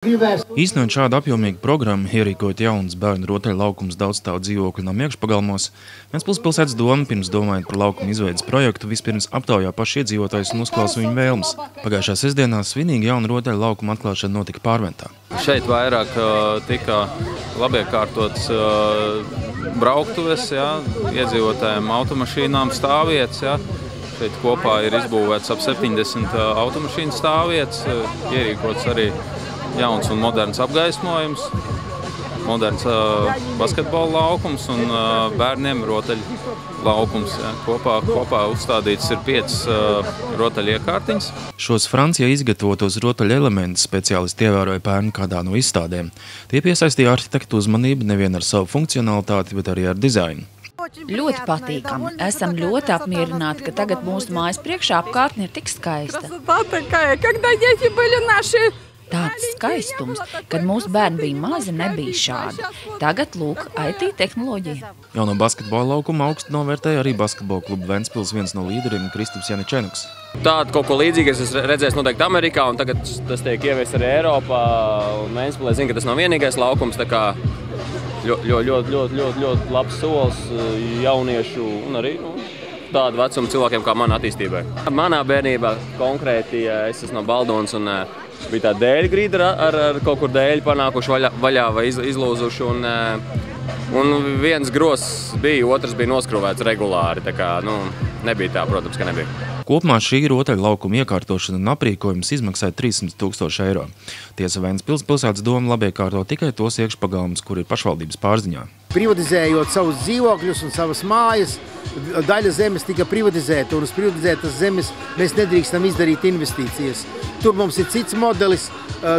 Īstenojot šādu apjomīgu programmu, ierīkojot jaunas bērnu rotaļlaukums daudzstāvu dzīvokļu namu iekšpagalmos, Ventspils pilsētas doma, pirms domājot par laukuma izveides projektu, vispirms aptaujā paši iedzīvotājus un uzklausa viņu vēlmes. Pagājušā sestdienā svinīgi jauna rotaļlaukuma atklāšana notika Pārventā. Šeit vairāk tika labiekārtotas brauktuves, iedzīvotājiem automašīnām stāvvietas. Šeit kopā ir izbūvēts ap 70 automašīnu stāvvietas, ierīkots arī jauns un moderns apgaismojums, moderns basketbola laukums un bērniem rotaļu laukums. Kopā uzstādīts ir 5 rotaļu iekārtiņas. Šos Francijā izgatavotos rotaļu elementus speciālisti ievēroja pērn kādā no izstādēm. Tie piesaistīja arhitektu uzmanību nevien ar savu funkcionalitāti, bet arī ar dizainu. Ļoti patīkami. Esam ļoti apmierināti, ka tagad mūsu mājas priekšā apkārtne ir tik skaista. Tāds skaistums, kad mūsu bērni bija mazi, nebija šādi. Tagad, lūk, IT tehnoloģija. Jauno basketbola laukumu augstu novērtēja arī basketbola kluba Ventspils viens no līderiem Kristaps Janičenuks. Tādu kaut ko līdzīgu es redzēju noteikti Amerikā, un tagad tas tiek ieviests arī Eiropā. Ventspilē zinu, ka tas nav vienīgais laukums, tā kā ļoti labs solis jauniešu un arī tādu vecumu cilvēkiem kā man attīstībai. Manā bērnībā konkrēti es esmu no Baldonas un bija tā dēļu grīda ar kaut kur dēļu panākuši vaļā vai izlūzuši. Un viens gross bija, otrs bija noskrūvēts regulāri. Tā kā, nebija tā, protams, ka nebija. Kopumā šī rotaļu laukuma iekārtošana un aprīkojums izmaksāja 300 000 eiro. Tiesa Ventspils pilsētas doma labiekārto tikai tos iekšpagalmus, kur ir pašvaldības pārziņā. Privatizējot savus dzīvokļus un savas mājas, daļa zemes tika privatizēta, un uz privatizētas zemes mēs nedrīkstam izdarīt investīcijas. Tur mums ir cits modelis,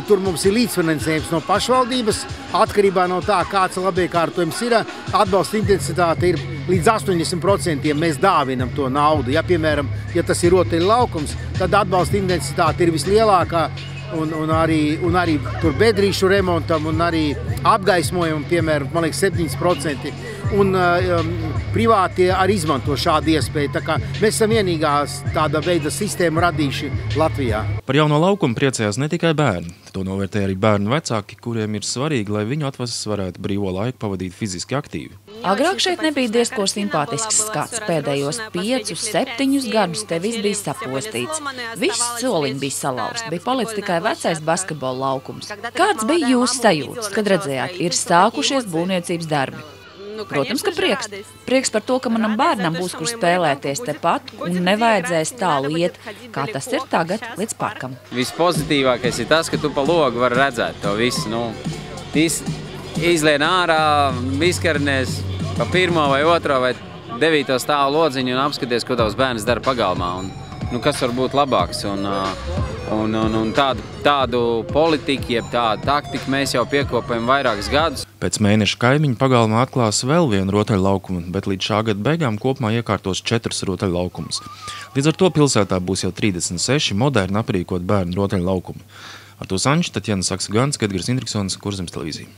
tur mums ir līdzfinansējums no pašvaldības, atkarībā no tā, kāds labiekārtojums ir, atbalsta intensitāte ir līdz 80%, mēs dāvinam to naudu. Ja, piemēram, ja tas ir rotaļu laukums, tad atbalsta intensitāte ir vislielākā, un arī tur bedrīšu remontam un arī apgaismojumam, piemēram, man liekas, 7%. Un privātie arī izmanto šādu iespēju. Tā kā mēs esam vienīgā tāda veida sistēmu radījuši Latvijā. Par jauno laukumu priecājās ne tikai bērni. To novērtēja arī bērnu vecāki, kuriem ir svarīgi, lai viņu atvases varētu brīvo laiku pavadīt fiziski aktīvi. Agrāk šeit nebija diezko simpātisks skats. Pēdējos 5-7 gadus te viss bija sapostīts. Viss soliņi bija salauzti, bija palicis tikai vecais basketbola laukums. Kāds bija jūsu sajūtas, kad redzējāt, ir sākušies būvniecības darbi? Protams, ka prieks. Prieks par to, ka manam bērnam būs, kur spēlēties tepat un nevajadzēs tālu iet, kā tas ir tagad, līdz parkam. Vispozitīvākais ir tas, ka tu pa logu vari redzēt to visu. Izlien ārā, izkarnēs pa 1. vai 2. vai 9. stāvu lodziņu un apskaties, ko tavs bērns dara pagalmā. Kas var būt labāks? Tādu politiku, jeb tādu taktiku mēs jau piekopējam vairākus gadus. Pēc mēneša kaimiņu pagalmā atklās vēl vienu rotaļu laukumu, bet līdz šā gada beigām kopumā iekārtos 4 rotaļu laukumus. Līdz ar to pilsētā būs jau 36 moderni aprīkot bērnu rotaļu laukumi. Ar to Sanču, Tatjana Saksa-Gans, Edgars Indriksons, Kurzemes televīzija.